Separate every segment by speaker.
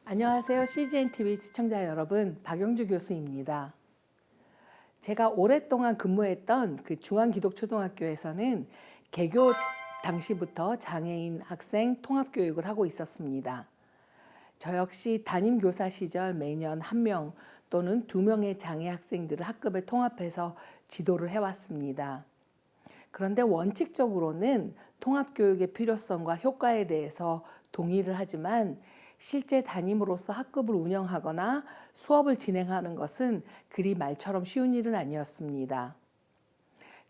Speaker 1: 안녕하세요. CGNTV 시청자 여러분, 박영주 교수입니다. 제가 오랫동안 근무했던 그 중앙기독초등학교에서는 개교 당시부터 장애인 학생 통합교육을 하고 있었습니다. 저 역시 담임교사 시절 매년 1명 또는 2명의 장애 학생들을 학급에 통합해서 지도를 해왔습니다. 그런데 원칙적으로는 통합교육의 필요성과 효과에 대해서 동의를 하지만 실제 담임으로서 학급을 운영하거나 수업을 진행하는 것은 그리 말처럼 쉬운 일은 아니었습니다.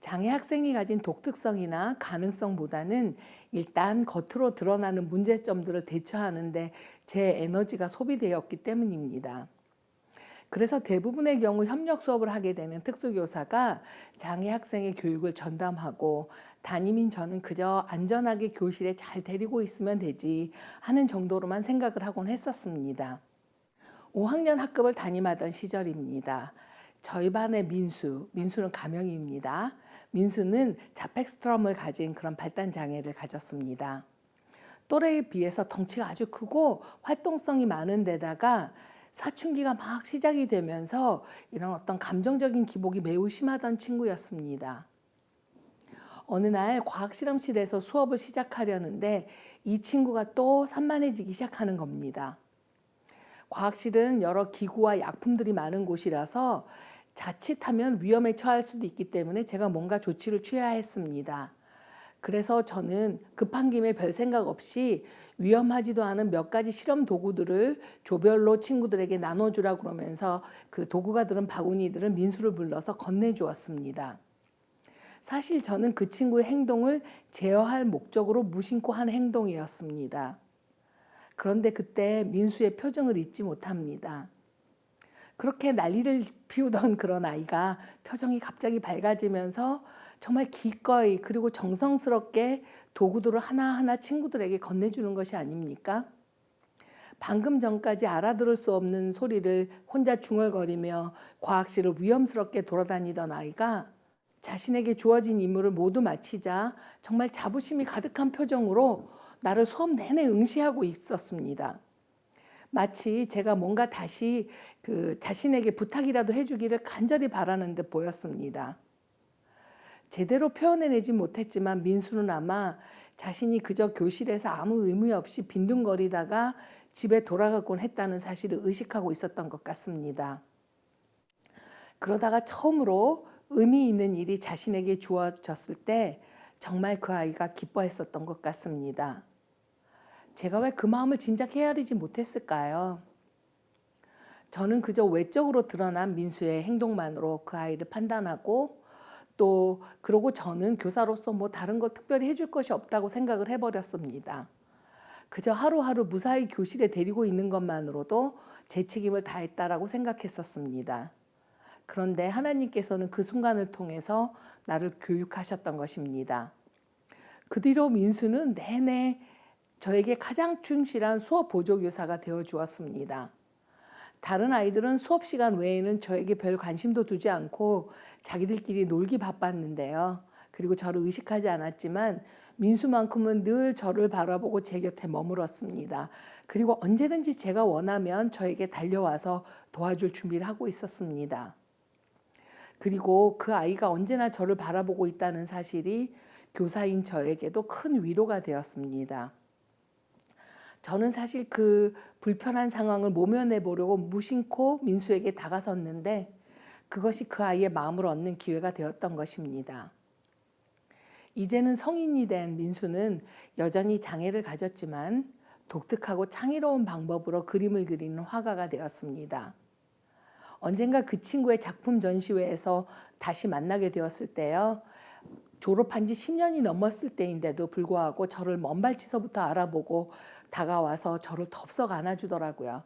Speaker 1: 장애 학생이 가진 독특성이나 가능성보다는 일단 겉으로 드러나는 문제점들을 대처하는 데 제 에너지가 소비되었기 때문입니다. 그래서 대부분의 경우 협력 수업을 하게 되는 특수교사가 장애 학생의 교육을 전담하고 담임인 저는 그저 안전하게 교실에 잘 데리고 있으면 되지 하는 정도로만 생각을 하곤 했었습니다. 5학년 학급을 담임하던 시절입니다. 저희 반의 민수는 가명입니다. 민수는 자펙스트럼을 가진 그런 발달 장애를 가졌습니다. 또래에 비해서 덩치가 아주 크고 활동성이 많은 데다가 사춘기가 막 시작이 되면서 이런 어떤 감정적인 기복이 매우 심하던 친구였습니다. 어느 날 과학실험실에서 수업을 시작하려는데 이 친구가 또 산만해지기 시작하는 겁니다. 과학실은 여러 기구와 약품들이 많은 곳이라서 자칫하면 위험에 처할 수도 있기 때문에 제가 뭔가 조치를 취해야 했습니다. 그래서 저는 급한 김에 별 생각 없이 위험하지도 않은 몇 가지 실험 도구들을 조별로 친구들에게 나눠주라 그러면서 그 도구가 들은 바구니들을 민수를 불러서 건네주었습니다. 사실 저는 그 친구의 행동을 제어할 목적으로 무심코 한 행동이었습니다. 그런데 그때 민수의 표정을 잊지 못합니다. 그렇게 난리를 피우던 그런 아이가 표정이 갑자기 밝아지면서 정말 기꺼이 그리고 정성스럽게 도구들을 하나하나 친구들에게 건네주는 것이 아닙니까? 방금 전까지 알아들을 수 없는 소리를 혼자 중얼거리며 과학실을 위험스럽게 돌아다니던 아이가 자신에게 주어진 임무를 모두 마치자 정말 자부심이 가득한 표정으로 나를 수업 내내 응시하고 있었습니다. 마치 제가 뭔가 다시 자신에게 부탁이라도 해주기를 간절히 바라는 듯 보였습니다. 제대로 표현해내지 못했지만 민수는 아마 자신이 그저 교실에서 아무 의미 없이 빈둥거리다가 집에 돌아가곤 했다는 사실을 의식하고 있었던 것 같습니다. 그러다가 처음으로 의미 있는 일이 자신에게 주어졌을 때 정말 그 아이가 기뻐했었던 것 같습니다. 제가 왜 그 마음을 진작 헤아리지 못했을까요? 저는 그저 외적으로 드러난 민수의 행동만으로 그 아이를 판단하고 또 그러고 저는 교사로서 뭐 다른 거 특별히 해줄 것이 없다고 생각을 해버렸습니다. 그저 하루하루 무사히 교실에 데리고 있는 것만으로도 제 책임을 다했다라고 생각했었습니다. 그런데 하나님께서는 그 순간을 통해서 나를 교육하셨던 것입니다. 그 뒤로 민수는 내내 저에게 가장 충실한 수업 보조교사가 되어 주었습니다. 다른 아이들은 수업 시간 외에는 저에게 별 관심도 두지 않고 자기들끼리 놀기 바빴는데요. 그리고 저를 의식하지 않았지만 민수만큼은 늘 저를 바라보고 제 곁에 머물었습니다. 그리고 언제든지 제가 원하면 저에게 달려와서 도와줄 준비를 하고 있었습니다. 그리고 그 아이가 언제나 저를 바라보고 있다는 사실이 교사인 저에게도 큰 위로가 되었습니다. 저는 사실 그 불편한 상황을 모면해 보려고 무심코 민수에게 다가섰는데 그것이 그 아이의 마음을 얻는 기회가 되었던 것입니다. 이제는 성인이 된 민수는 여전히 장애를 가졌지만 독특하고 창의로운 방법으로 그림을 그리는 화가가 되었습니다. 언젠가 그 친구의 작품 전시회에서 다시 만나게 되었을 때요. 졸업한 지 10년이 넘었을 때인데도 불구하고 저를 먼발치서부터 알아보고 다가와서 저를 덥석 안아주더라고요.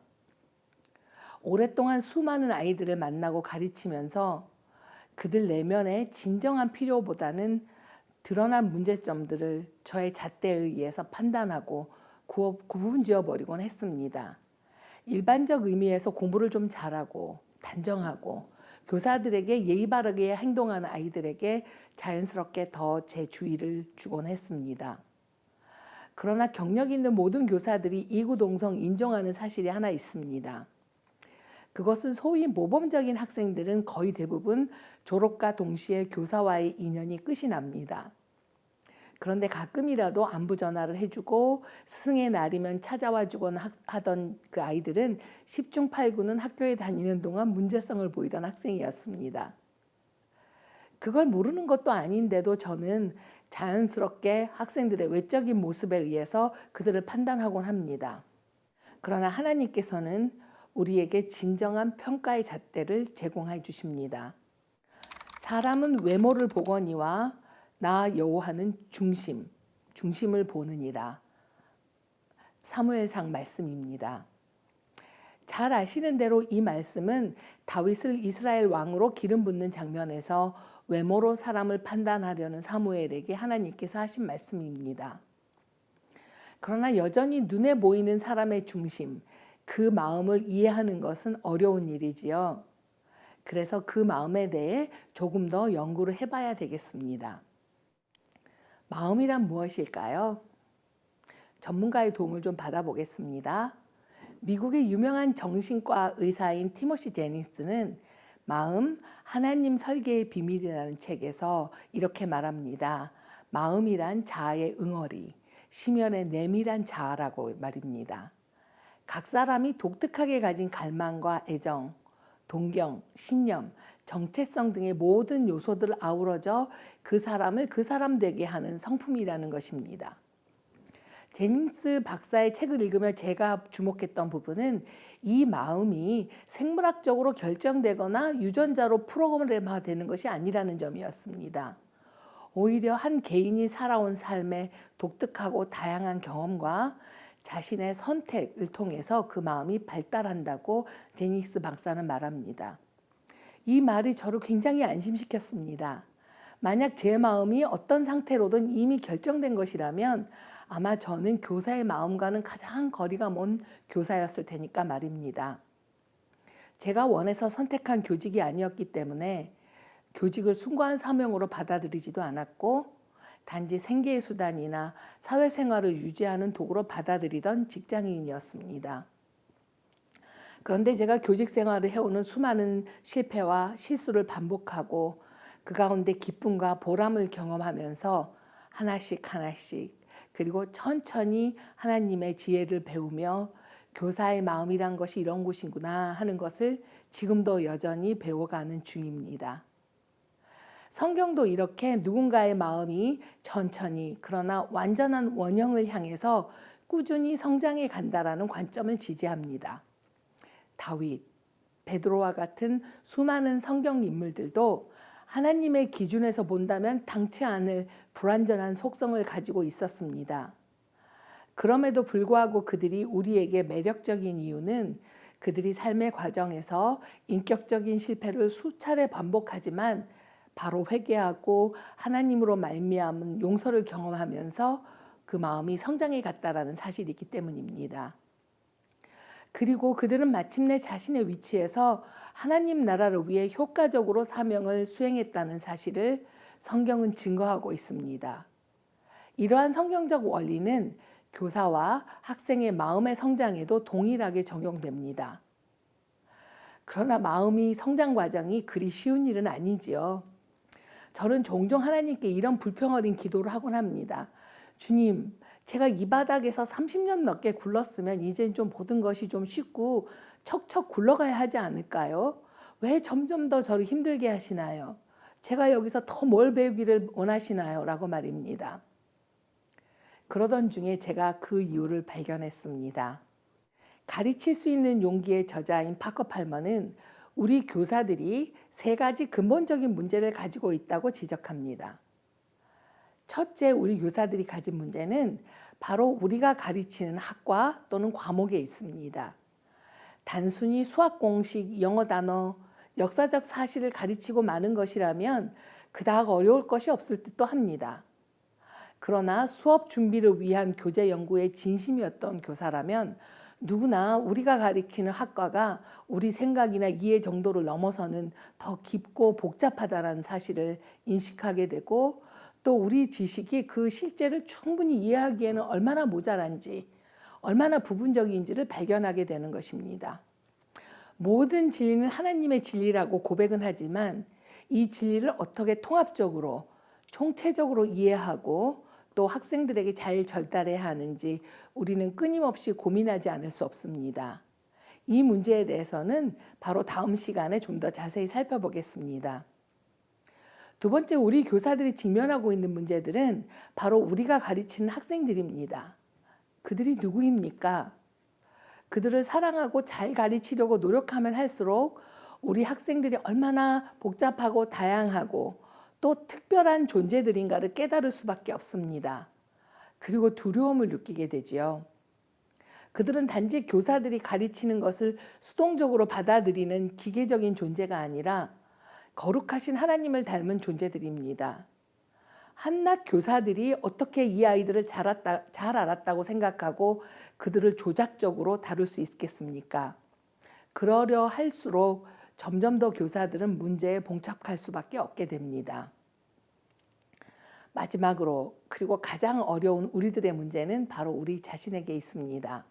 Speaker 1: 오랫동안 수많은 아이들을 만나고 가르치면서 그들 내면의 진정한 필요보다는 드러난 문제점들을 저의 잣대에 의해서 판단하고 구분지어 버리곤 했습니다. 일반적 의미에서 공부를 좀 잘하고 단정하고 교사들에게 예의 바르게 행동하는 아이들에게 자연스럽게 더 제 주의를 주곤 했습니다. 그러나 경력 있는 모든 교사들이 이구동성 인정하는 사실이 하나 있습니다. 그것은 소위 모범적인 학생들은 거의 대부분 졸업과 동시에 교사와의 인연이 끝이 납니다. 그런데 가끔이라도 안부 전화를 해주고 스승의 날이면 찾아와 주거나 하던 그 아이들은 10중 8구는 학교에 다니는 동안 문제성을 보이던 학생이었습니다. 그걸 모르는 것도 아닌데도 저는 자연스럽게 학생들의 외적인 모습에 의해서 그들을 판단하곤 합니다. 그러나 하나님께서는 우리에게 진정한 평가의 잣대를 제공해 주십니다. 사람은 외모를 보거니와 나 여호와는 중심을 보느니라. 사무엘상 말씀입니다. 잘 아시는 대로 이 말씀은 다윗을 이스라엘 왕으로 기름 붓는 장면에서 외모로 사람을 판단하려는 사무엘에게 하나님께서 하신 말씀입니다. 그러나 여전히 눈에 보이는 사람의 중심, 그 마음을 이해하는 것은 어려운 일이지요. 그래서 그 마음에 대해 조금 더 연구를 해봐야 되겠습니다. 마음이란 무엇일까요? 전문가의 도움을 좀 받아보겠습니다. 미국의 유명한 정신과 의사인 티모시 제닝스는 마음, 하나님 설계의 비밀이라는 책에서 이렇게 말합니다. 마음이란 자아의 응어리, 심연의 내밀한 자아라고 말입니다. 각 사람이 독특하게 가진 갈망과 애정, 동경, 신념, 정체성 등의 모든 요소들 아우러져 그 사람을 그 사람 되게 하는 성품이라는 것입니다. 제닝스 박사의 책을 읽으며 제가 주목했던 부분은 이 마음이 생물학적으로 결정되거나 유전자로 프로그램화되는 것이 아니라는 점이었습니다. 오히려 한 개인이 살아온 삶의 독특하고 다양한 경험과 자신의 선택을 통해서 그 마음이 발달한다고 제닝스 박사는 말합니다. 이 말이 저를 굉장히 안심시켰습니다. 만약 제 마음이 어떤 상태로든 이미 결정된 것이라면 아마 저는 교사의 마음과는 가장 거리가 먼 교사였을 테니까 말입니다. 제가 원해서 선택한 교직이 아니었기 때문에 교직을 숭고한 사명으로 받아들이지도 않았고 단지 생계의 수단이나 사회생활을 유지하는 도구로 받아들이던 직장인이었습니다. 그런데 제가 교직 생활을 해오는 수많은 실패와 실수를 반복하고 그 가운데 기쁨과 보람을 경험하면서 하나씩 그리고 천천히 하나님의 지혜를 배우며 교사의 마음이란 것이 이런 곳이구나 하는 것을 지금도 여전히 배워가는 중입니다. 성경도 이렇게 누군가의 마음이 천천히 그러나 완전한 원형을 향해서 꾸준히 성장해 간다라는 관점을 지지합니다. 다윗, 베드로와 같은 수많은 성경 인물들도 하나님의 기준에서 본다면 당치 않을 불완전한 속성을 가지고 있었습니다. 그럼에도 불구하고 그들이 우리에게 매력적인 이유는 그들이 삶의 과정에서 인격적인 실패를 수차례 반복하지만 바로 회개하고 하나님으로 말미암은 용서를 경험하면서 그 마음이 성장해 갔다라는 사실이 있기 때문입니다. 그리고 그들은 마침내 자신의 위치에서 하나님 나라를 위해 효과적으로 사명을 수행했다는 사실을 성경은 증거하고 있습니다. 이러한 성경적 원리는 교사와 학생의 마음의 성장에도 동일하게 적용됩니다. 그러나 마음이 성장 과정이 그리 쉬운 일은 아니지요. 저는 종종 하나님께 이런 불평 어린 기도를 하곤 합니다. 주님, 제가 이 바닥에서 30년 넘게 굴렀으면 이젠 좀 모든 것이 좀 쉽고 척척 굴러가야 하지 않을까요? 왜 점점 더 저를 힘들게 하시나요? 제가 여기서 더 뭘 배우기를 원하시나요? 라고 말입니다. 그러던 중에 제가 그 이유를 발견했습니다. 가르칠 수 있는 용기의 저자인 파커 팔머는 우리 교사들이 3가지 근본적인 문제를 가지고 있다고 지적합니다. 첫째, 우리 교사들이 가진 문제는 바로 우리가 가르치는 학과 또는 과목에 있습니다. 단순히 수학 공식, 영어 단어, 역사적 사실을 가르치고 마는 것이라면 그닥 어려울 것이 없을 듯도 합니다. 그러나 수업 준비를 위한 교재 연구의 진심이었던 교사라면 누구나 우리가 가리키는 학과가 우리 생각이나 이해 정도를 넘어서는 더 깊고 복잡하다는 사실을 인식하게 되고 또 우리 지식이 그 실제를 충분히 이해하기에는 얼마나 모자란지, 얼마나 부분적인지를 발견하게 되는 것입니다. 모든 진리는 하나님의 진리라고 고백은 하지만 이 진리를 어떻게 통합적으로, 총체적으로 이해하고 또 학생들에게 잘 전달해야 하는지 우리는 끊임없이 고민하지 않을 수 없습니다. 이 문제에 대해서는 바로 다음 시간에 좀 더 자세히 살펴보겠습니다. 두 번째, 우리 교사들이 직면하고 있는 문제들은 바로 우리가 가르치는 학생들입니다. 그들이 누구입니까? 그들을 사랑하고 잘 가르치려고 노력하면 할수록 우리 학생들이 얼마나 복잡하고 다양하고 또 특별한 존재들인가를 깨달을 수밖에 없습니다. 그리고 두려움을 느끼게 되지요. 그들은 단지 교사들이 가르치는 것을 수동적으로 받아들이는 기계적인 존재가 아니라 거룩하신 하나님을 닮은 존재들입니다. 한낱 교사들이 어떻게 이 아이들을 잘 알았다고 생각하고 그들을 조작적으로 다룰 수 있겠습니까? 그러려 할수록 점점 더 교사들은 문제에 봉착할 수밖에 없게 됩니다. 마지막으로, 그리고 가장 어려운 우리들의 문제는 바로 우리 자신에게 있습니다.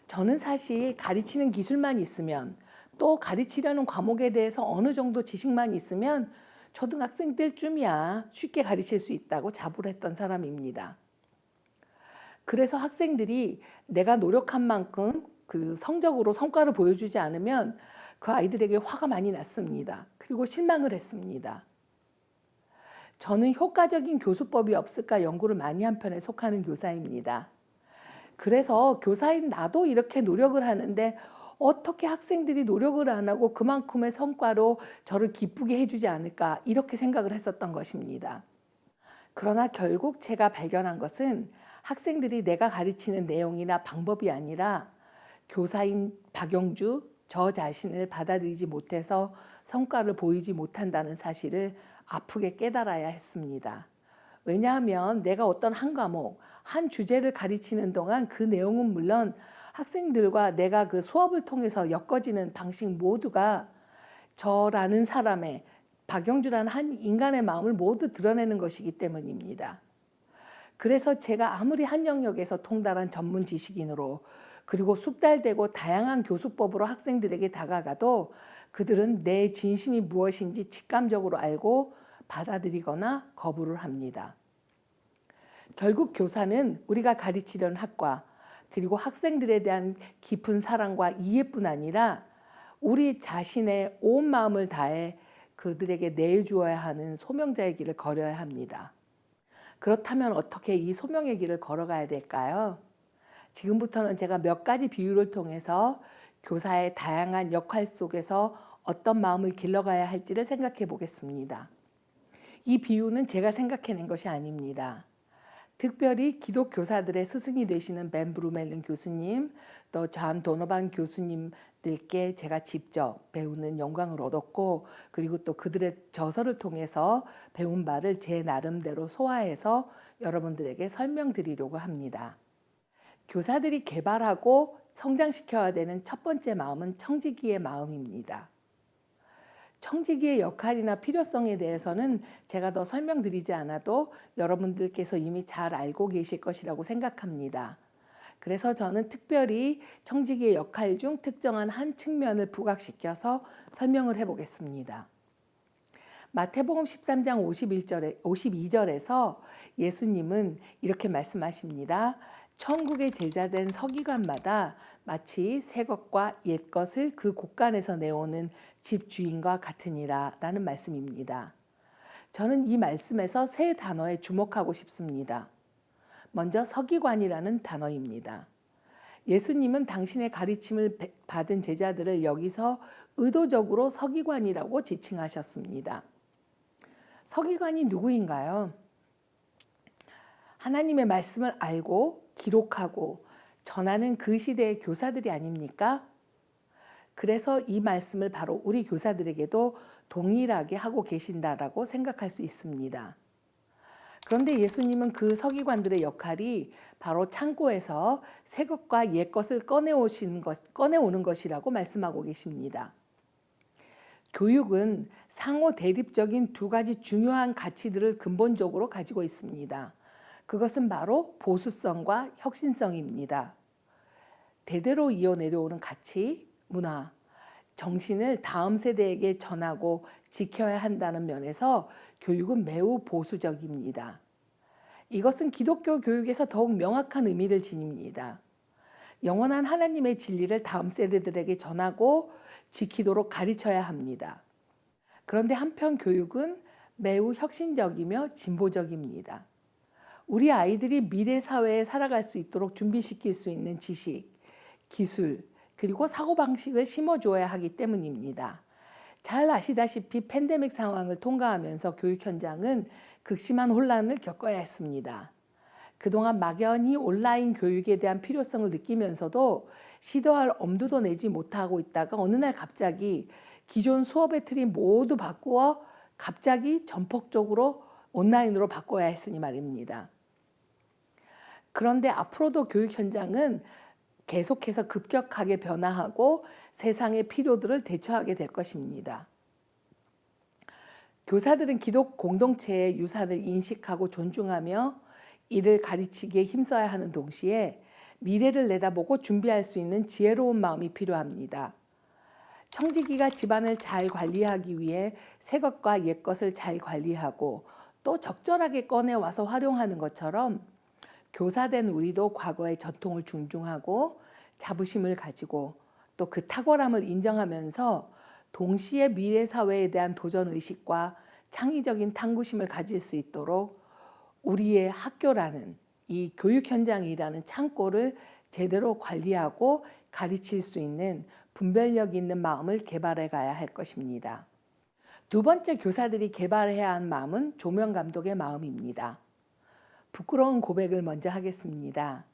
Speaker 1: 저는 사실 가르치는 기술만 있으면, 또 가르치려는 과목에 대해서 어느 정도 지식만 있으면 초등학생 때쯤이야 쉽게 가르칠 수 있다고 자부를 했던 사람입니다. 그래서 학생들이 내가 노력한 만큼 그 성적으로 성과를 보여주지 않으면 그 아이들에게 화가 많이 났습니다. 그리고 실망을 했습니다. 저는 효과적인 교수법이 없을까 연구를 많이 한 편에 속하는 교사입니다. 그래서 교사인 나도 이렇게 노력을 하는데 어떻게 학생들이 노력을 안 하고 그만큼의 성과로 저를 기쁘게 해주지 않을까, 이렇게 생각을 했었던 것입니다. 그러나 결국 제가 발견한 것은 학생들이 내가 가르치는 내용이나 방법이 아니라 교사인 박영주 저 자신을 받아들이지 못해서 성과를 보이지 못한다는 사실을 아프게 깨달아야 했습니다. 왜냐하면 내가 어떤 한 과목, 한 주제를 가르치는 동안 그 내용은 물론 학생들과 내가 그 수업을 통해서 엮어지는 방식 모두가 저라는 사람의, 박영주라는 한 인간의 마음을 모두 드러내는 것이기 때문입니다. 그래서 제가 아무리 한 영역에서 통달한 전문 지식인으로 그리고 숙달되고 다양한 교수법으로 학생들에게 다가가도 그들은 내 진심이 무엇인지 직감적으로 알고 받아들이거나 거부를 합니다. 결국 교사는 우리가 가르치려는 학과, 그리고 학생들에 대한 깊은 사랑과 이해뿐 아니라 우리 자신의 온 마음을 다해 그들에게 내주어야 하는 소명자의 길을 걸어야 합니다. 그렇다면 어떻게 이 소명의 길을 걸어가야 될까요? 지금부터는 제가 몇 가지 비유를 통해서 교사의 다양한 역할 속에서 어떤 마음을 길러가야 할지를 생각해 보겠습니다. 이 비유는 제가 생각해낸 것이 아닙니다. 특별히 기독 교사들의 스승이 되시는 벤 브루멜린 교수님, 또 존 도노반 교수님들께 제가 직접 배우는 영광을 얻었고, 그리고 또 그들의 저서를 통해서 배운 바를 제 나름대로 소화해서 여러분들에게 설명드리려고 합니다. 교사들이 개발하고 성장시켜야 되는 첫 번째 마음은 청지기의 마음입니다. 청지기의 역할이나 필요성에 대해서는 제가 더 설명드리지 않아도 여러분들께서 이미 잘 알고 계실 것이라고 생각합니다. 그래서 저는 특별히 청지기의 역할 중 특정한 한 측면을 부각시켜서 설명을 해보겠습니다. 마태복음 13장 52절에서 예수님은 이렇게 말씀하십니다. 천국의 제자된 서기관마다 마치 새 것과 옛 것을 그 곳간에서 내오는 집주인과 같으니라 라는 말씀입니다. 저는 이 말씀에서 세 단어에 주목하고 싶습니다. 먼저 서기관이라는 단어입니다. 예수님은 당신의 가르침을 받은 제자들을 여기서 의도적으로 서기관이라고 지칭하셨습니다. 서기관이 누구인가요? 하나님의 말씀을 알고 기록하고 전하는 그 시대의 교사들이 아닙니까? 그래서 이 말씀을 바로 우리 교사들에게도 동일하게 하고 계신다라고 생각할 수 있습니다. 그런데 예수님은 그 서기관들의 역할이 바로 창고에서 새 것과 옛 것을 꺼내오는 것이라고 말씀하고 계십니다. 교육은 상호 대립적인 두 가지 중요한 가치들을 근본적으로 가지고 있습니다. 그것은 바로 보수성과 혁신성입니다. 대대로 이어 내려오는 가치, 문화, 정신을 다음 세대에게 전하고 지켜야 한다는 면에서 교육은 매우 보수적입니다. 이것은 기독교 교육에서 더욱 명확한 의미를 지닙니다. 영원한 하나님의 진리를 다음 세대들에게 전하고 지키도록 가르쳐야 합니다. 그런데 한편 교육은 매우 혁신적이며 진보적입니다. 우리 아이들이 미래 사회에 살아갈 수 있도록 준비시킬 수 있는 지식, 기술, 그리고 사고방식을 심어줘야 하기 때문입니다. 잘 아시다시피 팬데믹 상황을 통과하면서 교육 현장은 극심한 혼란을 겪어야 했습니다. 그동안 막연히 온라인 교육에 대한 필요성을 느끼면서도 시도할 엄두도 내지 못하고 있다가 어느 날 갑자기 기존 수업의 틀이 모두 바꾸어 갑자기 전폭적으로 온라인으로 바꿔야 했으니 말입니다. 그런데 앞으로도 교육 현장은 계속해서 급격하게 변화하고 세상의 필요들을 대처하게 될 것입니다. 교사들은 기독 공동체의 유산을 인식하고 존중하며 이를 가르치기에 힘써야 하는 동시에 미래를 내다보고 준비할 수 있는 지혜로운 마음이 필요합니다. 청지기가 집안을 잘 관리하기 위해 새 것과 옛 것을 잘 관리하고 또 적절하게 꺼내와서 활용하는 것처럼 교사된 우리도 과거의 전통을 존중하고 자부심을 가지고 또 그 탁월함을 인정하면서 동시에 미래 사회에 대한 도전의식과 창의적인 탐구심을 가질 수 있도록 우리의 학교라는 이 교육 현장이라는 창고를 제대로 관리하고 가르칠 수 있는 분별력 있는 마음을 개발해 가야 할 것입니다. 두 번째 교사들이 개발해야 한 마음은 조명 감독의 마음입니다. 부끄러운 고백을 먼저 하겠습니다.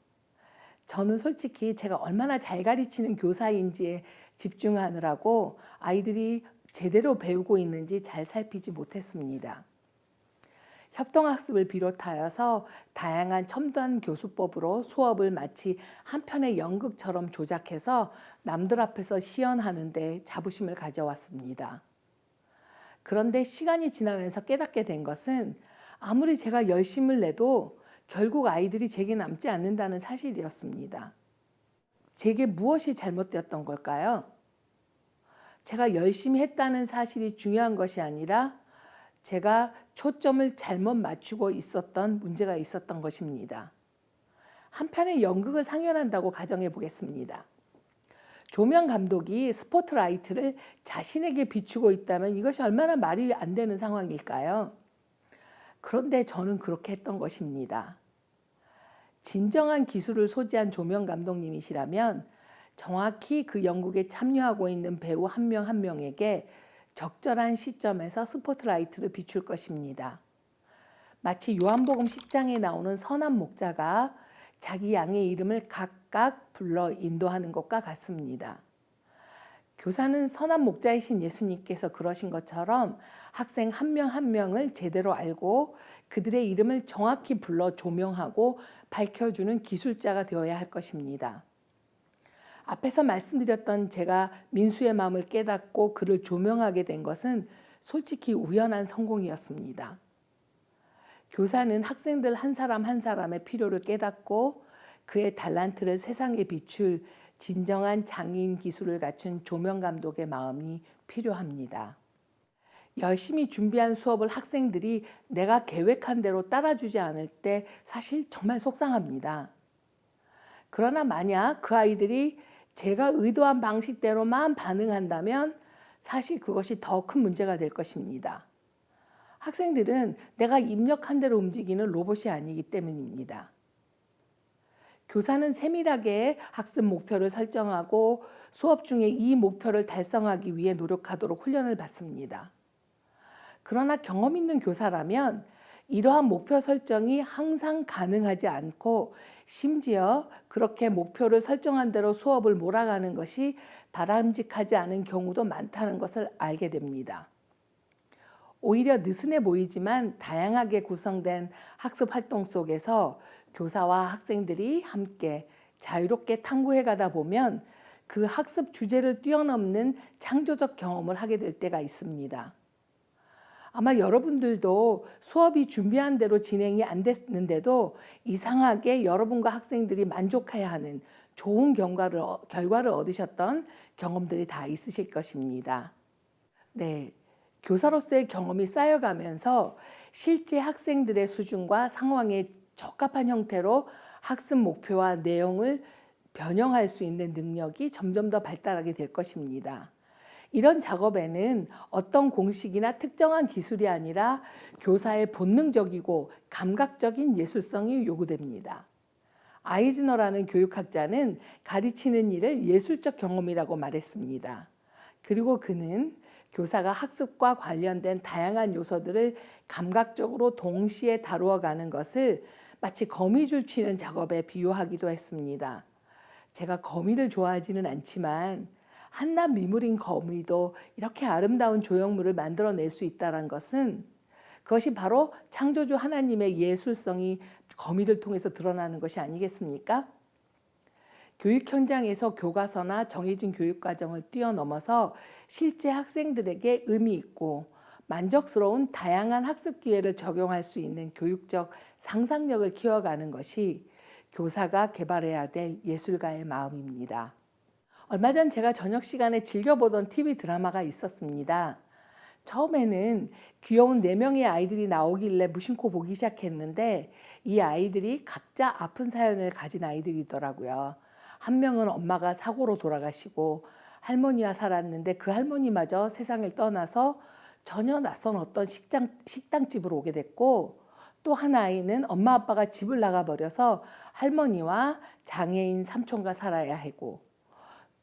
Speaker 1: 저는 솔직히 제가 얼마나 잘 가르치는 교사인지에 집중하느라고 아이들이 제대로 배우고 있는지 잘 살피지 못했습니다. 협동학습을 비롯하여서 다양한 첨단 교수법으로 수업을 마치 한 편의 연극처럼 조작해서 남들 앞에서 시연하는 데 자부심을 가져왔습니다. 그런데 시간이 지나면서 깨닫게 된 것은 아무리 제가 열심을 내도 결국 아이들이 제게 남지 않는다는 사실이었습니다. 제게 무엇이 잘못되었던 걸까요? 제가 열심히 했다는 사실이 중요한 것이 아니라 제가 초점을 잘못 맞추고 있었던 문제가 있었던 것입니다. 한 편의 연극을 상연한다고 가정해 보겠습니다. 조명 감독이 스포트라이트를 자신에게 비추고 있다면 이것이 얼마나 말이 안 되는 상황일까요? 그런데 저는 그렇게 했던 것입니다. 진정한 기술을 소지한 조명 감독님이시라면 정확히 그 연극에 참여하고 있는 배우 한 명 한 명에게 적절한 시점에서 스포트라이트를 비출 것입니다. 마치 요한복음 10장에 나오는 선한 목자가 자기 양의 이름을 각각 불러 인도하는 것과 같습니다. 교사는 선한 목자이신 예수님께서 그러신 것처럼 학생 한 명 한 명을 제대로 알고 그들의 이름을 정확히 불러 조명하고 밝혀주는 기술자가 되어야 할 것입니다. 앞에서 말씀드렸던 제가 민수의 마음을 깨닫고 그를 조명하게 된 것은 솔직히 우연한 성공이었습니다. 교사는 학생들 한 사람 한 사람의 필요를 깨닫고 그의 달란트를 세상에 비출 진정한 장인 기술을 갖춘 조명 감독의 마음이 필요합니다. 열심히 준비한 수업을 학생들이 내가 계획한 대로 따라주지 않을 때 사실 정말 속상합니다. 그러나 만약 그 아이들이 제가 의도한 방식대로만 반응한다면 사실 그것이 더 큰 문제가 될 것입니다. 학생들은 내가 입력한 대로 움직이는 로봇이 아니기 때문입니다. 교사는 세밀하게 학습 목표를 설정하고 수업 중에 이 목표를 달성하기 위해 노력하도록 훈련을 받습니다. 그러나 경험 있는 교사라면 이러한 목표 설정이 항상 가능하지 않고 심지어 그렇게 목표를 설정한 대로 수업을 몰아가는 것이 바람직하지 않은 경우도 많다는 것을 알게 됩니다. 오히려 느슨해 보이지만 다양하게 구성된 학습 활동 속에서 교사와 학생들이 함께 자유롭게 탐구해 가다 보면 그 학습 주제를 뛰어넘는 창조적 경험을 하게 될 때가 있습니다. 아마 여러분들도 수업이 준비한 대로 진행이 안 됐는데도 이상하게 여러분과 학생들이 만족해야 하는 좋은 결과를 얻으셨던 경험들이 다 있으실 것입니다. 네, 교사로서의 경험이 쌓여가면서 실제 학생들의 수준과 상황에 적합한 형태로 학습 목표와 내용을 변형할 수 있는 능력이 점점 더 발달하게 될 것입니다. 이런 작업에는 어떤 공식이나 특정한 기술이 아니라 교사의 본능적이고 감각적인 예술성이 요구됩니다. 아이즈너라는 교육학자는 가르치는 일을 예술적 경험이라고 말했습니다. 그리고 그는 교사가 학습과 관련된 다양한 요소들을 감각적으로 동시에 다루어 가는 것을 마치 거미줄 치는 작업에 비유하기도 했습니다. 제가 거미를 좋아하지는 않지만 한낱 미물인 거미도 이렇게 아름다운 조형물을 만들어낼 수 있다는 것은 그것이 바로 창조주 하나님의 예술성이 거미를 통해서 드러나는 것이 아니겠습니까? 교육 현장에서 교과서나 정해진 교육과정을 뛰어넘어서 실제 학생들에게 의미 있고 만족스러운 다양한 학습 기회를 적용할 수 있는 교육적 상상력을 키워가는 것이 교사가 개발해야 될 예술가의 마음입니다. 얼마 전 제가 저녁 시간에 즐겨보던 TV 드라마가 있었습니다. 처음에는 귀여운 4명의 아이들이 나오길래 무심코 보기 시작했는데 이 아이들이 각자 아픈 사연을 가진 아이들이더라고요. 한 명은 엄마가 사고로 돌아가시고 할머니와 살았는데 그 할머니마저 세상을 떠나서 전혀 낯선 어떤 식당집으로 오게 됐고, 또 한 아이는 엄마 아빠가 집을 나가버려서 할머니와 장애인 삼촌과 살아야 하고,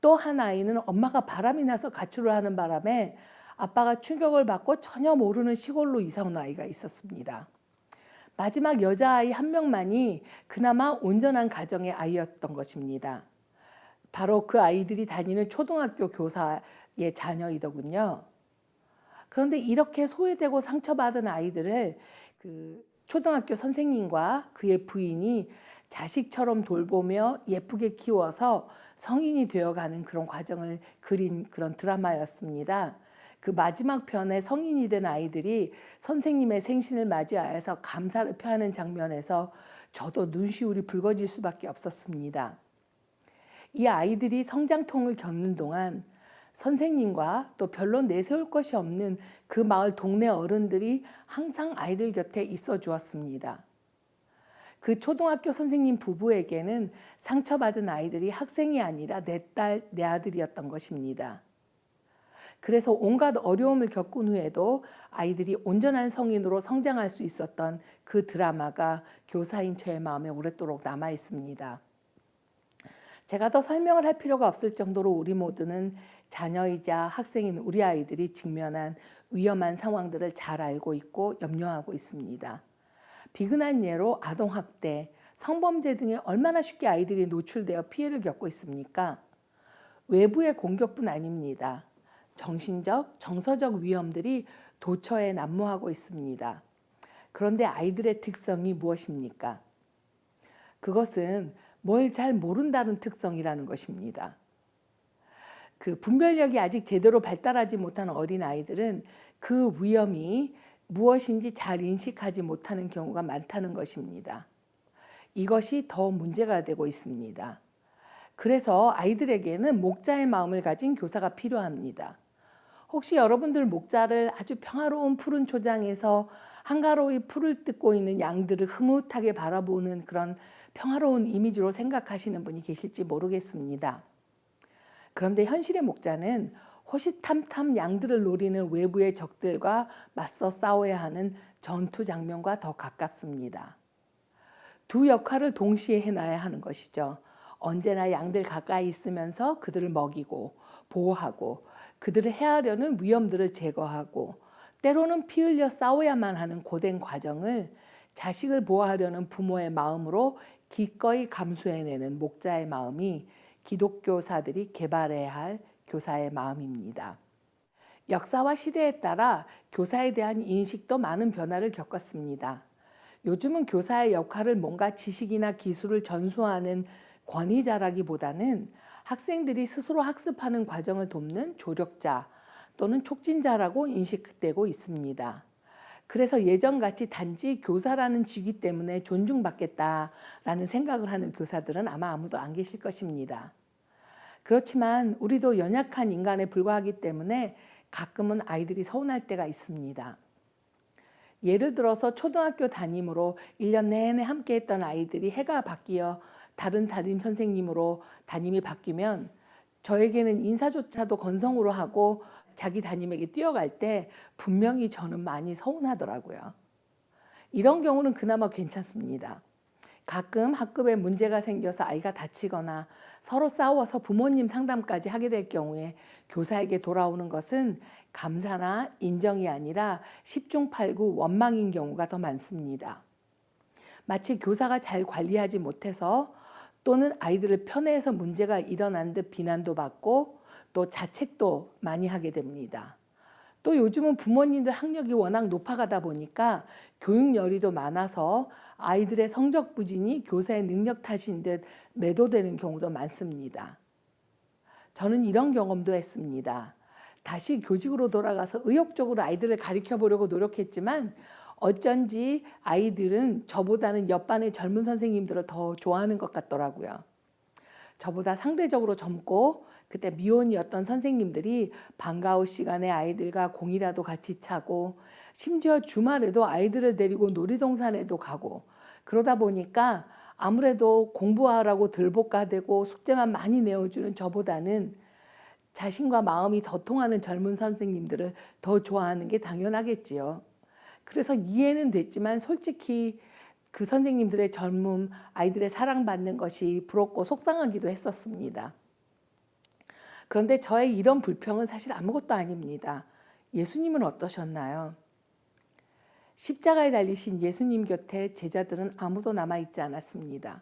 Speaker 1: 또 한 아이는 엄마가 바람이 나서 가출을 하는 바람에 아빠가 충격을 받고 전혀 모르는 시골로 이사 온 아이가 있었습니다. 마지막 여자아이 한 명만이 그나마 온전한 가정의 아이였던 것입니다. 바로 그 아이들이 다니는 초등학교 교사의 자녀이더군요. 그런데 이렇게 소외되고 상처받은 아이들을 그 초등학교 선생님과 그의 부인이 자식처럼 돌보며 예쁘게 키워서 성인이 되어가는 그런 과정을 그린 그런 드라마였습니다. 그 마지막 편에 성인이 된 아이들이 선생님의 생신을 맞이하여서 감사를 표하는 장면에서 저도 눈시울이 붉어질 수밖에 없었습니다. 이 아이들이 성장통을 겪는 동안 선생님과 또 별로 내세울 것이 없는 그 마을 동네 어른들이 항상 아이들 곁에 있어 주었습니다. 그 초등학교 선생님 부부에게는 상처받은 아이들이 학생이 아니라 내 딸, 내 아들이었던 것입니다. 그래서 온갖 어려움을 겪은 후에도 아이들이 온전한 성인으로 성장할 수 있었던 그 드라마가 교사인 저의 마음에 오랫도록 남아 있습니다. 제가 더 설명을 할 필요가 없을 정도로 우리 모두는 자녀이자 학생인 우리 아이들이 직면한 위험한 상황들을 잘 알고 있고 염려하고 있습니다. 비근한 예로 아동학대, 성범죄 등에 얼마나 쉽게 아이들이 노출되어 피해를 겪고 있습니까? 외부의 공격뿐 아닙니다. 정신적, 정서적 위험들이 도처에 난무하고 있습니다. 그런데 아이들의 특성이 무엇입니까? 그것은 뭘 잘 모른다는 특성이라는 것입니다. 그 분별력이 아직 제대로 발달하지 못한 어린 아이들은 그 위험이 무엇인지 잘 인식하지 못하는 경우가 많다는 것입니다. 이것이 더 문제가 되고 있습니다. 그래서 아이들에게는 목자의 마음을 가진 교사가 필요합니다. 혹시 여러분들 목자를 아주 평화로운 푸른 초장에서 한가로이 풀을 뜯고 있는 양들을 흐뭇하게 바라보는 그런 평화로운 이미지로 생각하시는 분이 계실지 모르겠습니다. 그런데 현실의 목자는 호시탐탐 양들을 노리는 외부의 적들과 맞서 싸워야 하는 전투 장면과 더 가깝습니다. 두 역할을 동시에 해놔야 하는 것이죠. 언제나 양들 가까이 있으면서 그들을 먹이고 보호하고 그들을 해하려는 위험들을 제거하고 때로는 피 흘려 싸워야만 하는 고된 과정을 자식을 보호하려는 부모의 마음으로 기꺼이 감수해내는 목자의 마음이 기독교사들이 개발해야 할 교사의 마음입니다. 역사와 시대에 따라 교사에 대한 인식도 많은 변화를 겪었습니다. 요즘은 교사의 역할을 뭔가 지식이나 기술을 전수하는 권위자라기보다는 학생들이 스스로 학습하는 과정을 돕는 조력자 또는 촉진자라고 인식되고 있습니다. 그래서 예전같이 단지 교사라는 직위 때문에 존중받겠다라는 생각을 하는 교사들은 아마 아무도 안 계실 것입니다. 그렇지만 우리도 연약한 인간에 불과하기 때문에 가끔은 아이들이 서운할 때가 있습니다. 예를 들어서 초등학교 담임으로 1년 내내 함께했던 아이들이 해가 바뀌어 다른 담임 선생님으로 담임이 바뀌면 저에게는 인사조차도 건성으로 하고 자기 담임에게 뛰어갈 때 분명히 저는 많이 서운하더라고요. 이런 경우는 그나마 괜찮습니다. 가끔 학급에 문제가 생겨서 아이가 다치거나 서로 싸워서 부모님 상담까지 하게 될 경우에 교사에게 돌아오는 것은 감사나 인정이 아니라 10중 8구 원망인 경우가 더 많습니다. 마치 교사가 잘 관리하지 못해서 또는 아이들을 편애해서 문제가 일어난 듯 비난도 받고 또 자책도 많이 하게 됩니다. 또 요즘은 부모님들 학력이 워낙 높아가다 보니까 교육 열의도 많아서 아이들의 성적 부진이 교사의 능력 탓인 듯 매도되는 경우도 많습니다. 저는 이런 경험도 했습니다. 다시 교직으로 돌아가서 의욕적으로 아이들을 가르쳐 보려고 노력했지만 어쩐지 아이들은 저보다는 옆반의 젊은 선생님들을 더 좋아하는 것 같더라고요. 저보다 상대적으로 젊고 그때 미혼이었던 선생님들이 방과후 시간에 아이들과 공이라도 같이 차고 심지어 주말에도 아이들을 데리고 놀이동산에도 가고 그러다 보니까 아무래도 공부하라고 들볶아대고 숙제만 많이 내어주는 저보다는 자신과 마음이 더 통하는 젊은 선생님들을 더 좋아하는 게 당연하겠지요. 그래서 이해는 됐지만 솔직히 그 선생님들의 젊음, 아이들의 사랑받는 것이 부럽고 속상하기도 했었습니다. 그런데 저의 이런 불평은 사실 아무것도 아닙니다. 예수님은 어떠셨나요? 십자가에 달리신 예수님 곁에 제자들은 아무도 남아있지 않았습니다.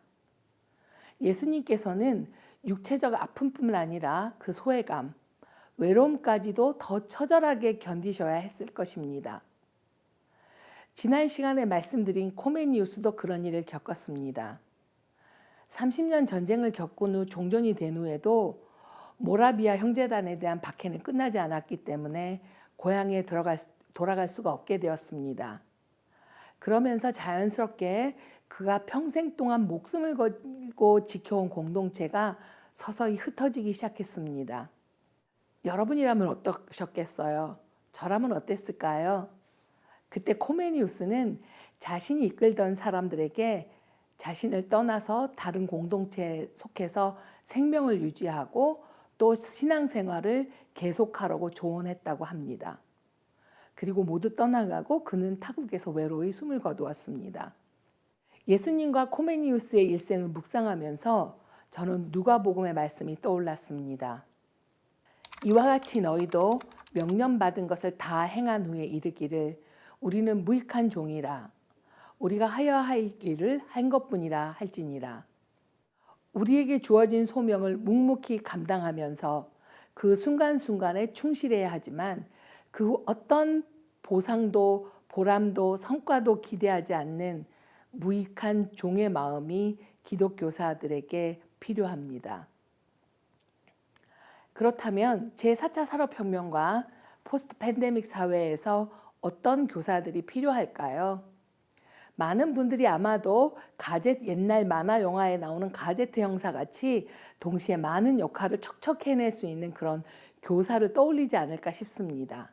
Speaker 1: 예수님께서는 육체적 아픔뿐만 아니라 그 소외감, 외로움까지도 더 처절하게 견디셔야 했을 것입니다. 지난 시간에 말씀드린 코메니우스도 그런 일을 겪었습니다. 30년 전쟁을 겪은 후 종전이 된 후에도 모라비아 형제단에 대한 박해는 끝나지 않았기 때문에 고향에 돌아갈 수가 없게 되었습니다. 그러면서 자연스럽게 그가 평생 동안 목숨을 걸고 지켜온 공동체가 서서히 흩어지기 시작했습니다. 여러분이라면 어떠셨겠어요? 저라면 어땠을까요? 그때 코메니우스는 자신이 이끌던 사람들에게 자신을 떠나서 다른 공동체에 속해서 생명을 유지하고 또 신앙생활을 계속하라고 조언했다고 합니다. 그리고 모두 떠나가고 그는 타국에서 외로이 숨을 거두었습니다. 예수님과 코메니우스의 일생을 묵상하면서 저는 누가복음의 말씀이 떠올랐습니다. 이와 같이 너희도 명령받은 것을 다 행한 후에 이르기를 우리는 무익한 종이라 우리가 하여야 할 일을 한 것뿐이라 할지니라. 우리에게 주어진 소명을 묵묵히 감당하면서 그 순간순간에 충실해야 하지만 그 어떤 보상도 보람도 성과도 기대하지 않는 무익한 종의 마음이 기독교사들에게 필요합니다. 그렇다면 제4차 산업혁명과 포스트 팬데믹 사회에서 어떤 교사들이 필요할까요? 많은 분들이 아마도 옛날 만화 영화에 나오는 가제트 형사같이 동시에 많은 역할을 척척 해낼 수 있는 그런 교사를 떠올리지 않을까 싶습니다.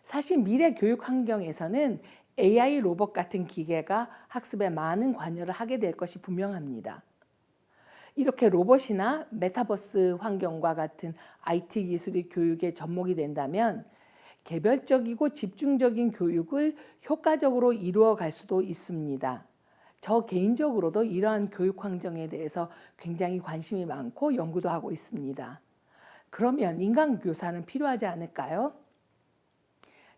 Speaker 1: 사실 미래 교육 환경에서는 AI 로봇 같은 기계가 학습에 많은 관여를 하게 될 것이 분명합니다. 이렇게 로봇이나 메타버스 환경과 같은 IT 기술이 교육의 접목이 된다면 개별적이고 집중적인 교육을 효과적으로 이루어 갈 수도 있습니다. 저 개인적으로도 이러한 교육 환경에 대해서 굉장히 관심이 많고 연구도 하고 있습니다. 그러면 인간 교사는 필요하지 않을까요?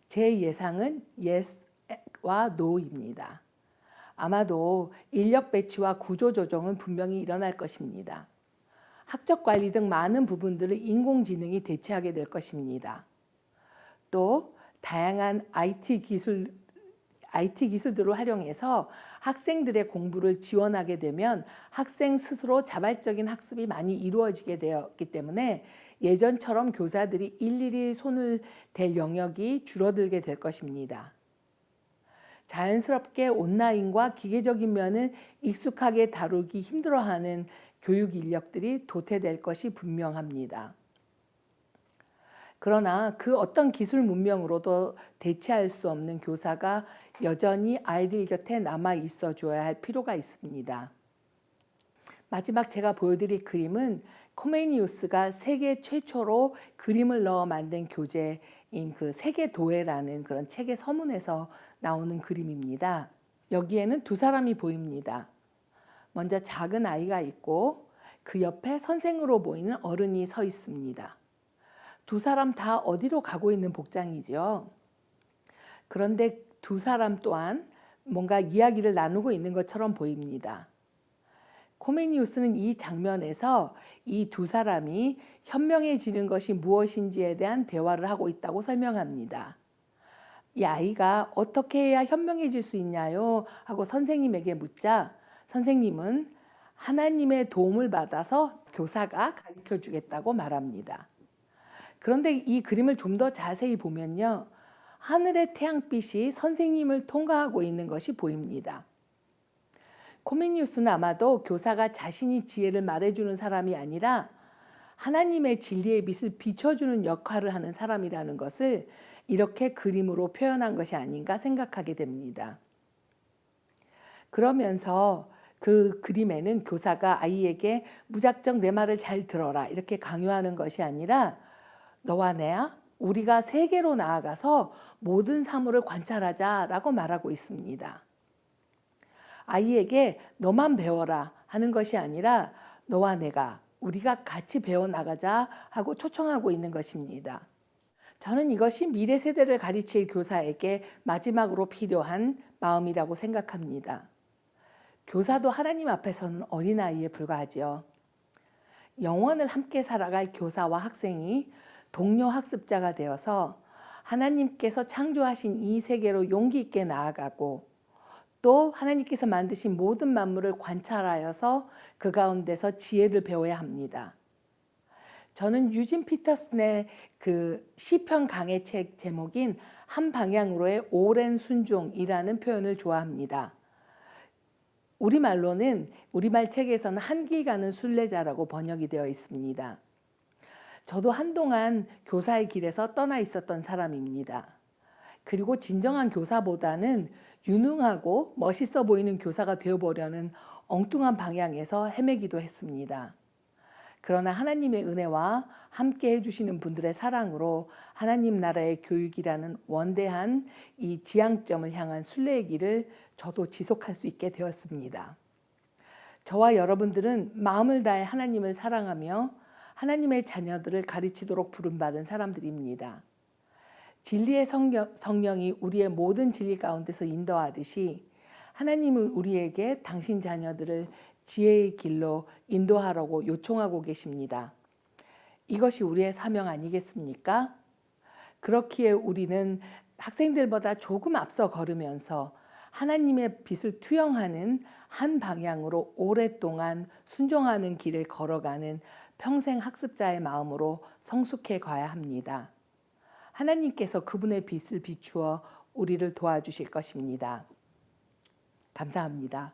Speaker 1: 제 예상은 Yes와 No입니다. 아마도 인력 배치와 구조 조정은 분명히 일어날 것입니다. 학적 관리 등 많은 부분들을 인공지능이 대체하게 될 것입니다. 또 다양한 IT 기술들을 활용해서 학생들의 공부를 지원하게 되면 학생 스스로 자발적인 학습이 많이 이루어지게 되었기 때문에 예전처럼 교사들이 일일이 손을 댈 영역이 줄어들게 될 것입니다. 자연스럽게 온라인과 기계적인 면을 익숙하게 다루기 힘들어하는 교육 인력들이 도태될 것이 분명합니다. 그러나 그 어떤 기술 문명으로도 대체할 수 없는 교사가 여전히 아이들 곁에 남아 있어 줘야 할 필요가 있습니다. 마지막 제가 보여드릴 그림은 코메니우스가 세계 최초로 그림을 넣어 만든 교재인 그 세계도회라는 그런 책의 서문에서 나오는 그림입니다. 여기에는 두 사람이 보입니다. 먼저 작은 아이가 있고 그 옆에 선생으로 보이는 어른이 서 있습니다. 두 사람 다 어디로 가고 있는 복장이죠. 그런데 두 사람 또한 뭔가 이야기를 나누고 있는 것처럼 보입니다. 코메니우스는 이 장면에서 이 두 사람이 현명해지는 것이 무엇인지에 대한 대화를 하고 있다고 설명합니다. 이 아이가 어떻게 해야 현명해질 수 있냐요? 하고 선생님에게 묻자 선생님은 하나님의 도움을 받아서 교사가 가르쳐 주겠다고 말합니다. 그런데 이 그림을 좀 더 자세히 보면요. 하늘의 태양빛이 선생님을 통과하고 있는 것이 보입니다. 코메니우스는 아마도 교사가 자신이 지혜를 말해주는 사람이 아니라 하나님의 진리의 빛을 비춰주는 역할을 하는 사람이라는 것을 이렇게 그림으로 표현한 것이 아닌가 생각하게 됩니다. 그러면서 그 그림에는 교사가 아이에게 무작정 내 말을 잘 들어라 이렇게 강요하는 것이 아니라 너와 내야 우리가 세계로 나아가서 모든 사물을 관찰하자라고 말하고 있습니다. 아이에게 너만 배워라 하는 것이 아니라 너와 내가 우리가 같이 배워나가자 하고 초청하고 있는 것입니다. 저는 이것이 미래 세대를 가르칠 교사에게 마지막으로 필요한 마음이라고 생각합니다. 교사도 하나님 앞에서는 어린아이에 불과하죠. 영원을 함께 살아갈 교사와 학생이 동료 학습자가 되어서 하나님께서 창조하신 이 세계로 용기 있게 나아가고 또 하나님께서 만드신 모든 만물을 관찰하여서 그 가운데서 지혜를 배워야 합니다. 저는 유진 피터슨의 그 시편 강해 책 제목인 한 방향으로의 오랜 순종이라는 표현을 좋아합니다. 우리말 책에서는 한 길 가는 순례자라고 번역이 되어 있습니다. 저도 한동안 교사의 길에서 떠나 있었던 사람입니다. 그리고 진정한 교사보다는 유능하고 멋있어 보이는 교사가 되어보려는 엉뚱한 방향에서 헤매기도 했습니다. 그러나 하나님의 은혜와 함께 해주시는 분들의 사랑으로 하나님 나라의 교육이라는 원대한 이 지향점을 향한 순례의 길을 저도 지속할 수 있게 되었습니다. 저와 여러분들은 마음을 다해 하나님을 사랑하며 하나님의 자녀들을 가르치도록 부름받은 사람들입니다. 진리의 성령이 우리의 모든 진리 가운데서 인도하듯이 하나님은 우리에게 당신 자녀들을 지혜의 길로 인도하라고 요청하고 계십니다. 이것이 우리의 사명 아니겠습니까? 그렇기에 우리는 학생들보다 조금 앞서 걸으면서 하나님의 빛을 투영하는 한 방향으로 오랫동안 순종하는 길을 걸어가는 평생 학습자의 마음으로 성숙해 가야 합니다. 하나님께서 그분의 빛을 비추어 우리를 도와주실 것입니다. 감사합니다.